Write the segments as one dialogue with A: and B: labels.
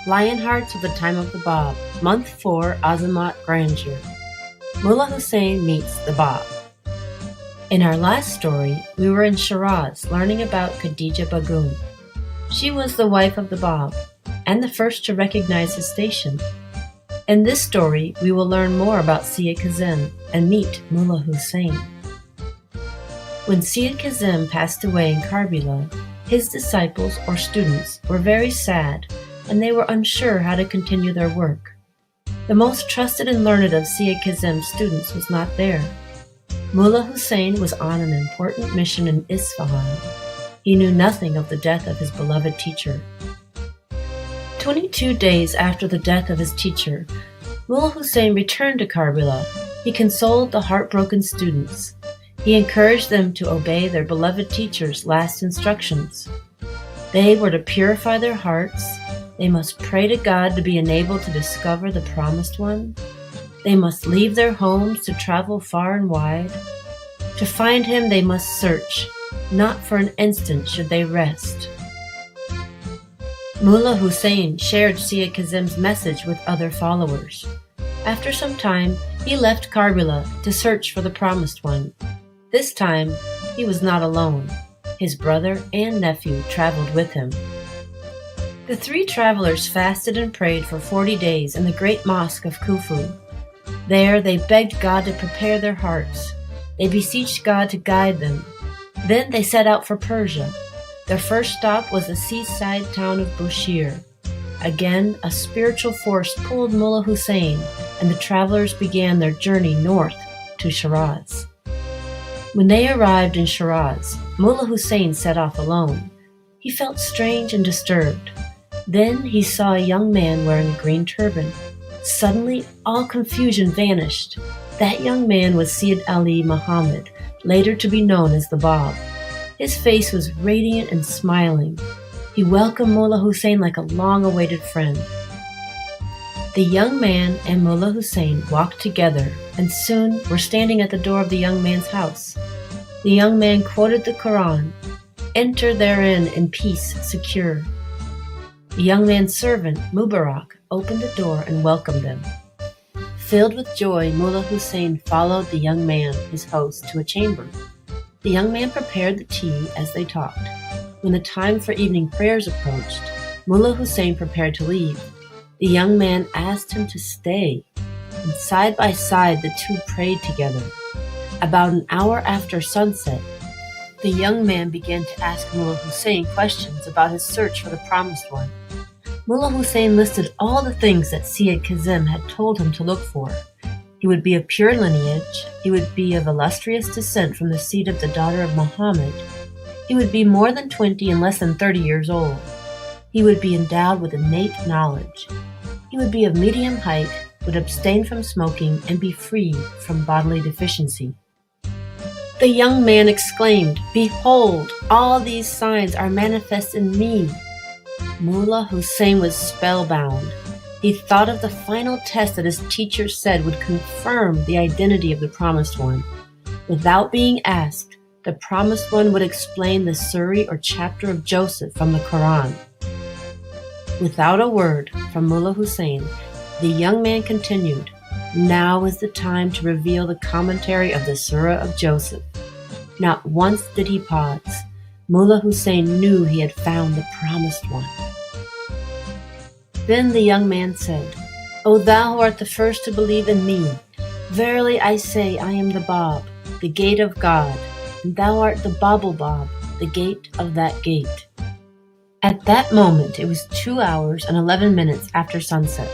A: Lionhearts of the Time of the Bab, Month 4, Azamat Grandeur. Mullá Husayn meets the Bab. In our last story, we were in Shiraz learning about Khadija Begum. She was the wife of the Bab, and the first to recognize his station. In this story, we will learn more about Sayyid Kazim and meet Mullá Husayn. When Sayyid Kazim passed away in Karbala, his disciples or students were very sad, and they were unsure how to continue their work. The most trusted and learned of Sayyid Kazim's students was not there. Mullá Husayn was on an important mission in Isfahan. He knew nothing of the death of his beloved teacher. 22 days after the death of his teacher, Mullá Husayn returned to Karbala. He consoled the heartbroken students. He encouraged them to obey their beloved teacher's last instructions. They were to purify their hearts. They must pray to God to be enabled to discover the Promised One. They must leave their homes to travel far and wide. To find him, they must search. Not for an instant should they rest. Mullá Husayn shared Sayyid Kazim's message with other followers. After some time, he left Karbala to search for the Promised One. This time, he was not alone. His brother and nephew traveled with him. The three travelers fasted and prayed for 40 days in the great mosque of Khufu. There they begged God to prepare their hearts. They beseeched God to guide them. Then they set out for Persia. Their first stop was the seaside town of Bushir. Again, a spiritual force pulled Mullá Husayn, and the travelers began their journey north to Shiraz. When they arrived in Shiraz, Mullá Husayn set off alone. He felt strange and disturbed. Then he saw a young man wearing a green turban. Suddenly, all confusion vanished. That young man was Sayyid Ali Muhammad, later to be known as the Bab. His face was radiant and smiling. He welcomed Mullá Husayn like a long-awaited friend. The young man and Mullá Husayn walked together, and soon were standing at the door of the young man's house. The young man quoted the Quran, "Enter therein in peace secure." The young man's servant, Mubarak, opened the door and welcomed them. Filled with joy, Mullá Husayn followed the young man, his host, to a chamber. The young man prepared the tea as they talked. When the time for evening prayers approached, Mullá Husayn prepared to leave. The young man asked him to stay, and side by side the two prayed together. About an hour after sunset, the young man began to ask Mullá Husayn questions about his search for the Promised One. Mullá Husayn listed all the things that Sayyid Kazim had told him to look for. He would be of pure lineage. He would be of illustrious descent from the seed of the daughter of Muhammad. He would be more than 20 and less than 30 years old. He would be endowed with innate knowledge. He would be of medium height, would abstain from smoking, and be free from bodily deficiency. The young man exclaimed, "Behold, all these signs are manifest in me." Mullá Husayn was spellbound. He thought of the final test that his teacher said would confirm the identity of the Promised One. Without being asked, the Promised One would explain the surah or chapter of Joseph from the Quran. Without a word from Mullá Husayn, the young man continued, "Now is the time to reveal the commentary of the surah of Joseph." Not once did he pause. Mullá Husayn knew he had found the Promised One. Then the young man said, "O thou who art the first to believe in me, verily I say I am the Bab, the gate of God, and thou art the Baha'u'llah, the gate of that gate." At that moment, it was 2 hours and 11 minutes after sunset.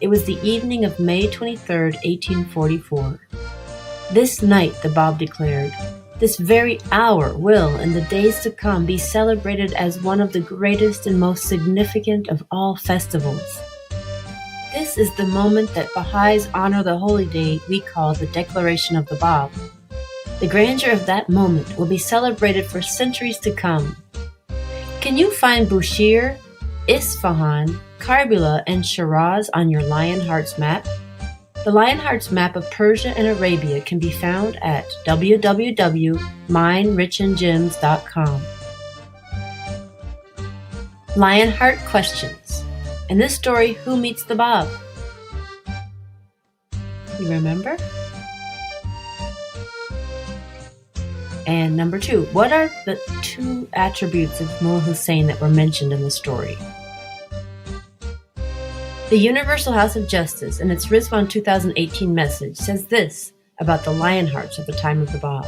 A: It was the evening of May 23rd, 1844. "This night," the Bab declared, "this very hour will, in the days to come, be celebrated as one of the greatest and most significant of all festivals. This is the moment that Baha'is honor the holy day we call the Declaration of the Bab. The grandeur of that moment will be celebrated for centuries to come. Can you find Bushir, Isfahan, Karbala, and Shiraz on your Lionhearts map? The Lionhearts map of Persia and Arabia can be found at www.minerichandgems.com. Lionheart questions. In this story, who meets the Bab? You remember? And number 2, what are the 2 attributes of Mullá Husayn that were mentioned in the story? The Universal House of Justice, in its Rizwan 2018 message, says this about the Lionhearts at the time of the Bab.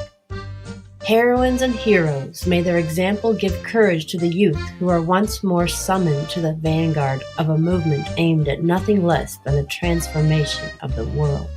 A: Heroines and heroes, may their example give courage to the youth who are once more summoned to the vanguard of a movement aimed at nothing less than the transformation of the world.